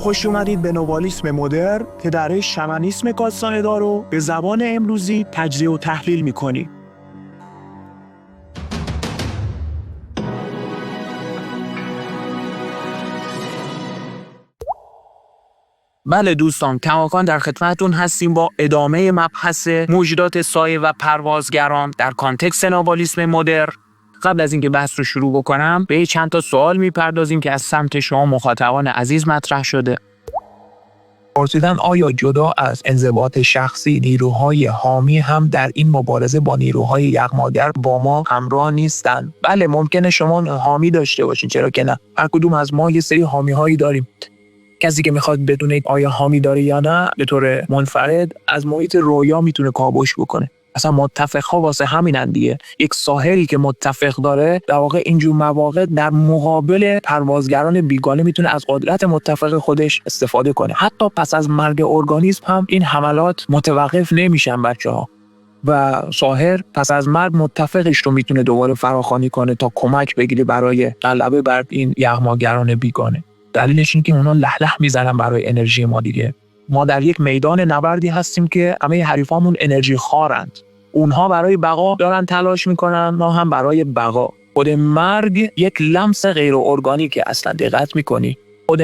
خوش اومدید به نوالیسم مدرن که درش شمنیسم کاستاندا رو به زبان امروزی تجزیه و تحلیل می‌کنی. بله دوستان، کماکان در خدمتتون هستیم با ادامه مبحث موجودات سایه و پروازگران در کانتکست نوالیسم مدرن. قبل از اینکه بحث رو شروع بکنم به چند تا سوال میپردازیم که از سمت شما مخاطبان عزیز مطرح شده. پرسیدن آیا جدا از انضباط شخصی نیروهای حامی هم در این مبارزه با نیروهای یغماگر با ما همراه نیستند؟ بله، ممکنه شما حامی داشته باشین، چرا که نه. هر کدوم از ما یه سری حامی هایی داریم. کسی که میخواد بدونه آیا حامی داره یا نه، به طور منفرد از محیط رویا میتونه کاوش بکنه. اصلا متفق‌ها واسه همینن دیگه. یک ساحری که متفق داره در واقع اینجور مواقع در مقابل پروازگران بیگانه میتونه از قدرت متفق خودش استفاده کنه. حتی پس از مرگ ارگانیسم هم این حملات متوقف نمیشن بچه‌ها. و ساحر پس از مرگ متفقش رو میتونه دوباره فراخوانی کنه تا کمک بگیره برای غلبه بر این یغماگران بیگانه. دلیلش این که اونا لهله میزنن برای انرژی ما دیگه. ما در یک میدان نبردی هستیم که همه حریفامون انرژی خارند. اونها برای بقا دارن تلاش میکنن، ما هم برای بقا. خود مرگ یک لمس غیر ارگانیکه. اصلا دقت میکنی خود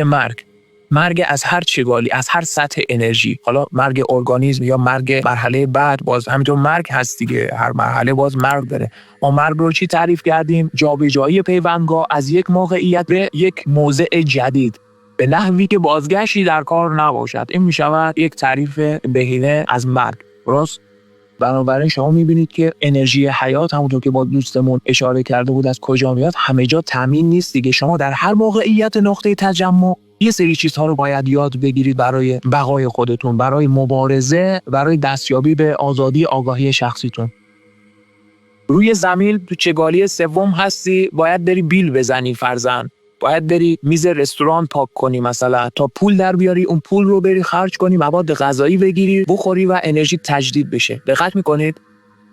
مرگ از هر چگالی، از هر سطح انرژی، حالا مرگ ارگانیسم یا مرگ مرحله بعد، باز همینطور مرگ هست دیگه. هر مرحله باز مرگ داره. ما مرگ رو چی تعریف کردیم؟ جابجایی پیوندگاه از یک موقعیت به یک موضع جدید به نحوی که بازگشتی در کار نباشد. این میشود یک تعریف بهینه از مرگ. درست؟ بنابراین شما میبینید که انرژی حیات، همونطور که با دوستمون اشاره کرده بود، از کجا میاد؟ همه جا تامین نیست دیگه. شما در هر موقعیت نقطه تجمع یه سری چیزها رو باید یاد بگیرید برای بقای خودتون، برای مبارزه، برای دستیابی به آزادی آگاهی شخصیتون. روی زمین تو چگالی سوم هستی، باید بری بیل بزنی فرضاً. باید بری میز رستوران پاک کنی مثلا تا پول در بیاری، اون پول رو بری خرج کنی، مواد غذایی بگیری بخوری و انرژی تجدید بشه. دقت میکنید؟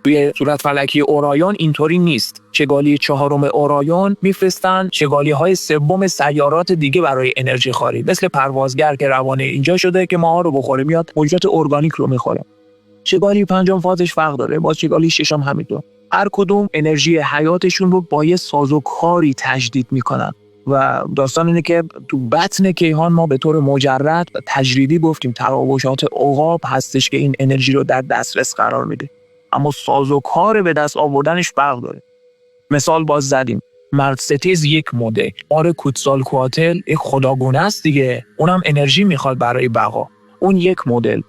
توی صورت فلکی اورایون اینطوری نیست. چگالی چهارم اورایون میفرستن چگالی های سوم سیارات دیگه برای انرژی خاری، مثل پروازگر که روانه اینجا شده که ماها رو بخوره، میاد موجودات ارگانیک رو میخوره. چگالی پنجم فازش فرق داره با چگالی ششم همینطور. هر کدوم انرژی حیاتشون رو با یه سازوکاری تجدید میکنن. و داستان اینه که تو بطن کیهان ما به طور مجرد تجریدی گفتیم تراوشات عقاب هستش که این انرژی رو در دسترس قرار میده، اما سازوکار به دست آوردنش فرق داره. مثال باز زدیم، مرستیز یک مدل، کوتزالکواتل یک خداگونه است دیگه، اونم انرژی میخواد برای بقا. اون یک مدل،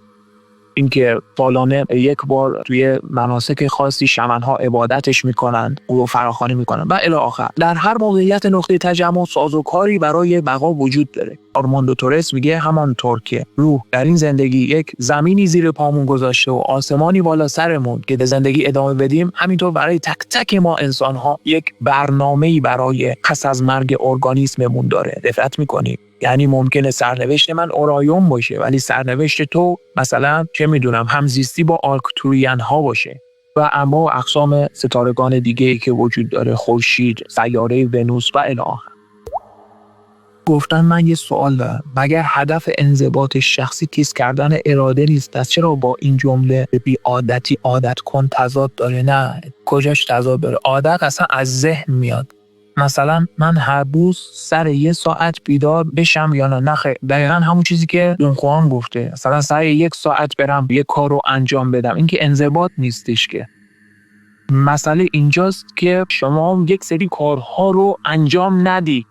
اینکه سالانه یک بار توی مناسک خاصی شمنها عبادتش میکنند، او رو فراخوانی میکنند و الی آخر. در هر موقعیت نقطه تجمع سازوکاری برای بقا وجود داره. آرماندو تورس میگه همانطور که روح در این زندگی یک زمینی زیر پامون گذاشته و آسمانی بالا سرمون که به زندگی ادامه بدیم، همینطور برای تک تک ما انسان‌ها یک برنامه‌ای برای پس از مرگ ارگانیسممون داره. دقت میکنی؟ یعنی ممکنه سرنوشت من اورایون باشه ولی سرنوشت تو مثلا چه میدونم همزیستی با آرکتوریان ها باشه و اما اقسام ستارگان دیگه‌ای که وجود داره، خورشید، سیاره ونوس و الی آخر. گفتن من یه سوال دارم، مگر هدف انضباط شخصی تیز کردن اراده نیست؟ پس چرا با این جمله بی عادتی عادت کن تضاد داره؟ نه، کجاش تضاد داره؟ عادت اصلا از ذهن میاد. مثلا من هر روز سر 1 ساعت بیدار بشم یا نه؟ نخیر، دقیقا همون چیزی که دون خوان گفته، مثلا سر 1 ساعت برم یک کار رو انجام بدم. این که انضباط نیستش که. مسئله اینجاست که شما یک سری کارها رو انجام ندی.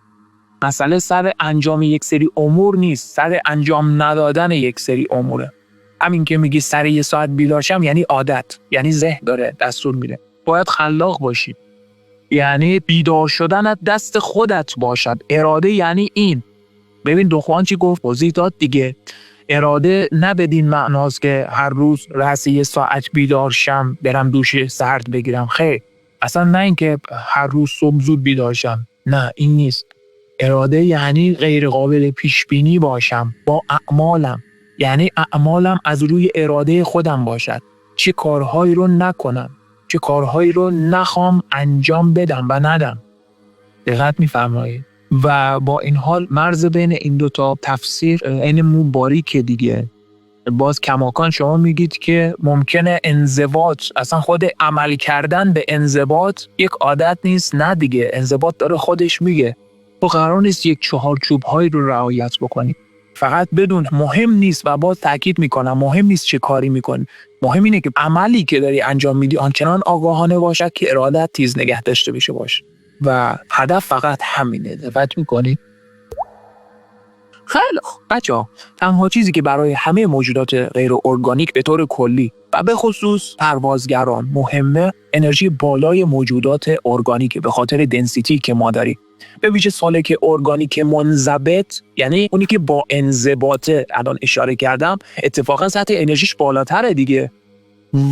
مسئله سر انجام یک سری امور نیست، سر انجام ندادن یک سری اموره. همین که میگی سر 1 ساعت بیدار شم یعنی عادت، یعنی ذهن داره دستور میده. باید خلاق باشی، یعنی بیدار شدن دست خودت باشد. اراده یعنی این. ببین دخوان چی گفت؟ توضیح داد دیگه. اراده نه بدین معناست که هر روز رأس 1 ساعت بیدار شم برم دوش سرد بگیرم. خیر، اصلا نه اینکه هر روز صبح زود بیدار شم، نه این نیست. اراده یعنی غیر قابل پیش بینی باشم با اعمالم، یعنی اعمالم از روی اراده خودم باشد. چه کارهایی رو نکنم، چه کارهایی رو نخوام انجام بدم و ندم. دقت می‌فرمایید؟ و با این حال مرز بین این دوتا تفسیر عین مو باریکه دیگه. باز کماکان شما میگید که ممکنه انضباط، اصلا خود عمل کردن به انضباط یک عادت نیست. نه دیگه، انضباط داره خودش میگه تو قرار نیست یک چهارچوب هایی رو رعایت بکنی. فقط بدون مهم نیست و باز تاکید میکنم مهم نیست چه کاری میکنی، مهم اینه که عملی که داری انجام میدی آنچنان آگاهانه باشد که ارادت تیز نگه داشته بشه باشه و هدف فقط همینه. دقت میکنی؟ خیلی بچه‌ها، تنها چیزی که برای همه موجودات غیر ارگانیک به طور کلی و به خصوص پروازگران مهمه انرژی بالای موجودات ارگانیکه، به خاطر دنسیتی که ما داریم. به ویژه سالک ارگانیک منضبط، یعنی اونی که با انضباطه، الان اشاره کردم، اتفاقا سطح انرژیش بالاتره دیگه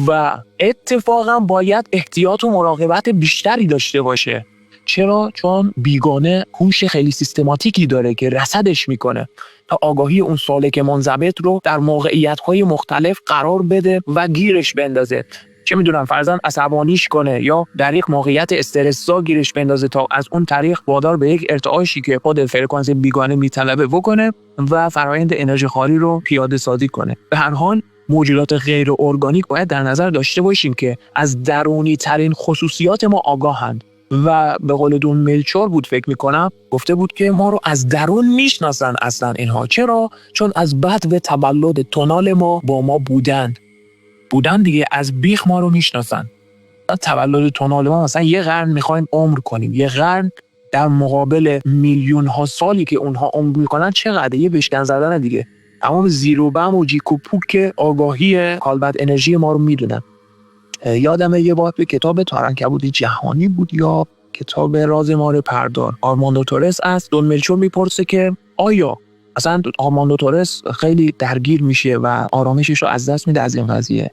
و اتفاقا باید احتیاط و مراقبت بیشتری داشته باشه. چرا؟ چون بیگانه هوش خیلی سیستماتیکی داره که رصدش میکنه تا آگاهی اون سالک منضبط رو در موقعیت‌های مختلف قرار بده و گیرش بندازه. چه میدونم فرضاً عصبانیش کنه یا در یک موقعیت استرس‌زا گیرش بندازه تا از اون طریق وادار به یک ارتعاشی که خود فرکانس بیگانه میطلبه بکنه و فرآیند انرژی خاری رو پیاده سازی کنه. به هر حال موجودات غیر ارگانیک باید در نظر داشته باشیم که از درونی ترین خصوصیات ما آگاهند و به قول دون ملچور بود فکر میکنم، گفته بود که ما رو از درون میشناسن اصلا اینها. چرا؟ چون از بعد و تولد تونال ما با ما بودن دیگه، از بیخ ما رو میشناسن. تولد تونال ما مثلا یه قرن میخوایم عمر کنیم، یه قرن در مقابل میلیون ها سالی که اونها عمر میکنن چقدر؟ یه بشکن زدن دیگه. تمام زیر و بم و جیک و پوک آگاهی کالبد انرژی ما رو میدونن. یادمه یه بار به کتاب تارنکبوت جهانی بود یا کتاب راز مار پردار، آرماندو تورس از دون ملچور میپرسه که آیا اصلا آرماندو تورس خیلی درگیر میشه و آرامشش رو از دست میده از این قضیه.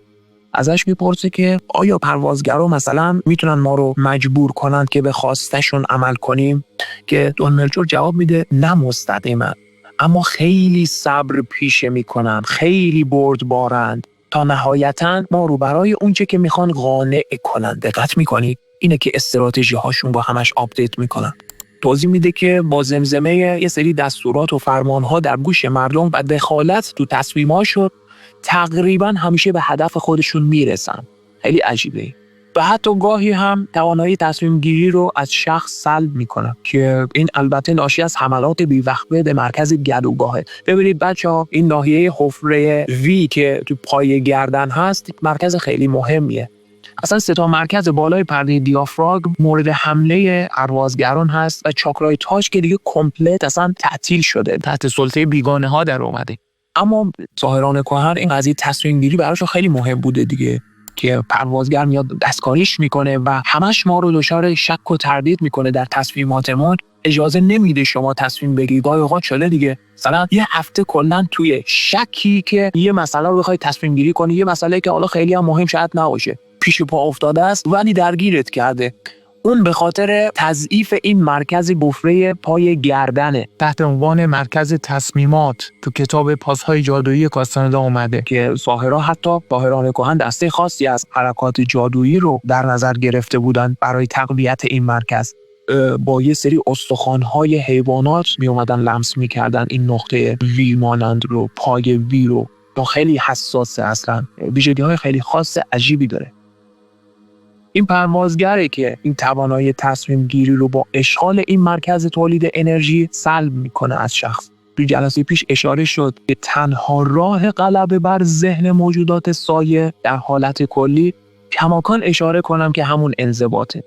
ازش میپرسه که آیا پروازگرا مثلا میتونن ما رو مجبور کنن که به خواستشون عمل کنیم؟ که دون ملچور جواب میده نه مستقیما، اما خیلی صبر پیشه میکنن، خیلی بردبارند تا نهایتاً ما رو برای اونچه که میخوان قانع کنن. دقت میکنی؟ اینه که استراتژی هاشون با همش آپدیت میکنن. توضیح میده که با زمزمه یه سری دستورات و فرمان ها در گوش مردم و دخالت تو تصمیماشون تقریباً همیشه به هدف خودشون میرسن. خیلی عجیبه. و حتی گاهی هم توانایی تصمیم گیری رو از شخص سلب میکنن که این البته ناشی از حملات بی‌وقفه به مرکز گلوگاهه. ببینید بچه‌ها، این ناحیه حفره وی که تو پای گردن هست مرکز خیلی مهمیه. اصلا 3 تا مرکز بالای پرده دیافراگم مورد حمله پروازگران هست و چاکرای تاج که دیگه کامپلت اصلا تعطیل شده، تحت سلطه بیگانه ها در اومده. اما ظاهران کهن این قضیه تصمیم گیری براش خیلی مهم بوده دیگه، که پروازگر میاد دستکاریش میکنه و همش ما رو دچار شک و تردید میکنه در تصمیماتمون. اجازه نمیده شما تصمیم بگیرید. گاهی اوقات شده دیگه مثلا یه هفته کلا توی شکی که یه مسئله رو بخوای تصمیم گیری کنی، یه مسئله که حالا خیلی هم مهم شاید نباشه، پیش پا افتاده است ولی درگیرت کرده. اون به خاطر تضعیف این مرکز بفره پای گردنه، تحت عنوان مرکز تصمیمات تو کتاب پاسهای جادویی کاستاندا اومده که ظاهرا حتی ظاهران کهن دسته خاصی از حرکات جادویی رو در نظر گرفته بودن برای تقویت این مرکز. با یه سری استخوان‌های حیوانات می اومدن لمس می‌کردن این نقطه وی مانند رو، پای وی رو. خیلی حساسه، اصلا ویژگی‌های خیلی خاص عجیبی داره. این پروازگره که این توانایی تصمیم گیری رو با اشغال این مرکز تولید انرژی سلب میکنه از شخص. توی جلسه پیش اشاره شد که تنها راه غلبه بر ذهن موجودات سایه در حالت کلی، کماکان اشاره کنم که همون انضباطه.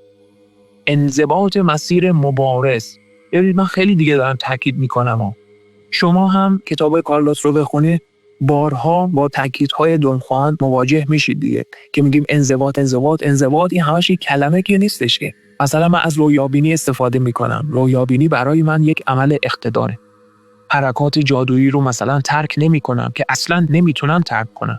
انضباط مسیر مبارز. ببینید من خیلی دیگه دارم تاکید میکنم شما هم کتاب کارلوس رو بخونید، بارها با تاکیدهای دون خوان مواجه میشید دیگه که میگیم انضباط. این همش یک کلمه که نیستش. که مثلا من از رویابینی استفاده میکنم. رویابینی برای من یک عمل اقتداره. حرکات جادویی رو مثلا ترک نمیکنم که اصلا نمیتونم ترک کنم.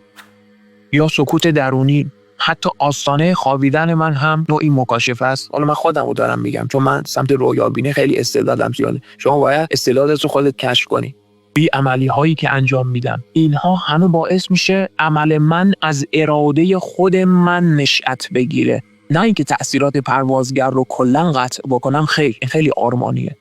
یا سکوت درونی، حتی آستانه خوابیدن من هم نوعی مکاشفه است. حالا من خودم رو دارم میگم چون من سمت رویابینی خیلی استعدادم زیاده. شما باید استعدادت رو خودت کشف کنی. بی عملی هایی که انجام میدم، اینها همه باعث میشه عمل من از اراده خود من نشأت بگیره، نه اینکه تأثیرات پروازگر رو کلا قطع بکنم. خیلی آرمانیه.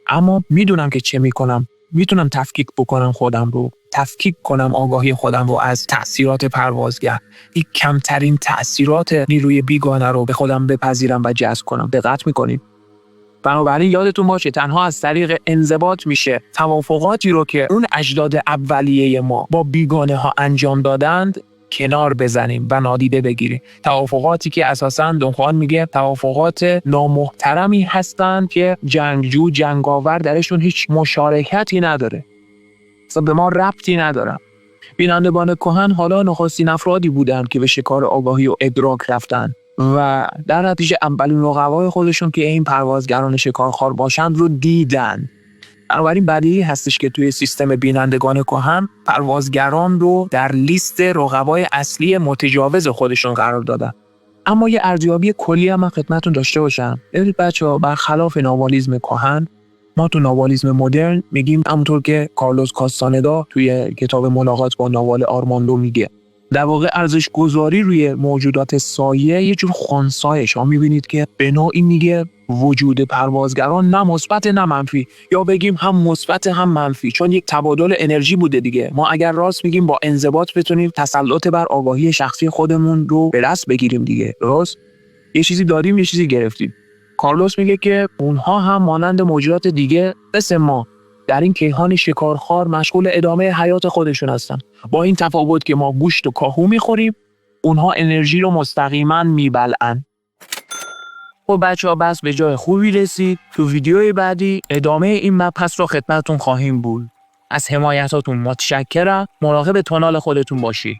اما میدونم که چه میکنم. میتونم تفکیک بکنم خودم رو، تفکیک کنم آگاهی خودم رو از تأثیرات پروازگر. این کمترین تأثیرات نیروی بیگانه رو به خودم بپذیرم و جذب کنم. دقت میکنید؟ بنابراین یادتون باشه تنها از طریق انضباط میشه توافقاتی رو که اون اجداد اولیه ما با بیگانه ها انجام دادند کنار بزنیم و نادیده بگیریم. توافقاتی که اساساً دونخوان میگه توافقات نامحترمی هستند که جنگجو جنگاور درشون هیچ مشارکتی نداره، اصلا به ما ربطی ندارن. بینندگان کهن حالا نخستین افرادی بودند که به شکار آگاهی و ادراک رفتن و در نتیجه اولین رقبای خودشون که این پروازگران شکارخوار باشند رو دیدن. بنابراین بدیهی هستش که توی سیستم بینندگان کهن پروازگران رو در لیست رقبای اصلی متجاوز خودشون قرار دادن. اما یه ارزیابی کلی هم من خدمتتون داشته باشم. ببینید بچه‌ها، برخلاف نوالیسم کهن، ما تو نوالیسم مدرن میگیم همونطور که کارلوس کاستاندا توی کتاب ملاقات با نوال آرماندو میگه، در واقع ارزش گذاری روی موجودات سایه یه جور خنثیه. شما میبینید که به نوعی میگه وجود پروازگران نه مثبت نه منفی، یا بگیم هم مثبت هم منفی، چون یک تبادل انرژی بوده دیگه. ما اگر راست میگیم با انضباط بتونیم تسلط بر آگاهی شخصی خودمون رو به دست بگیریم دیگه. درست؟ یه چیزی داریم یه چیزی گرفتیم. کارلوس میگه که اونها هم مانند موجودات دیگه مثل ما در این کیهان شکارخوار مشغول ادامه حیات خودشون هستن، با این تفاوت که ما گوشت و کاهو میخوریم، اونها انرژی رو مستقیما میبلعن. خب بچه‌ها، بس به جای خوبی رسید. تو ویدیوی بعدی ادامه این مبحث رو خدمتتون خواهیم بود. از حمایتاتون متشکرم. مراقب تانال خودتون باشید.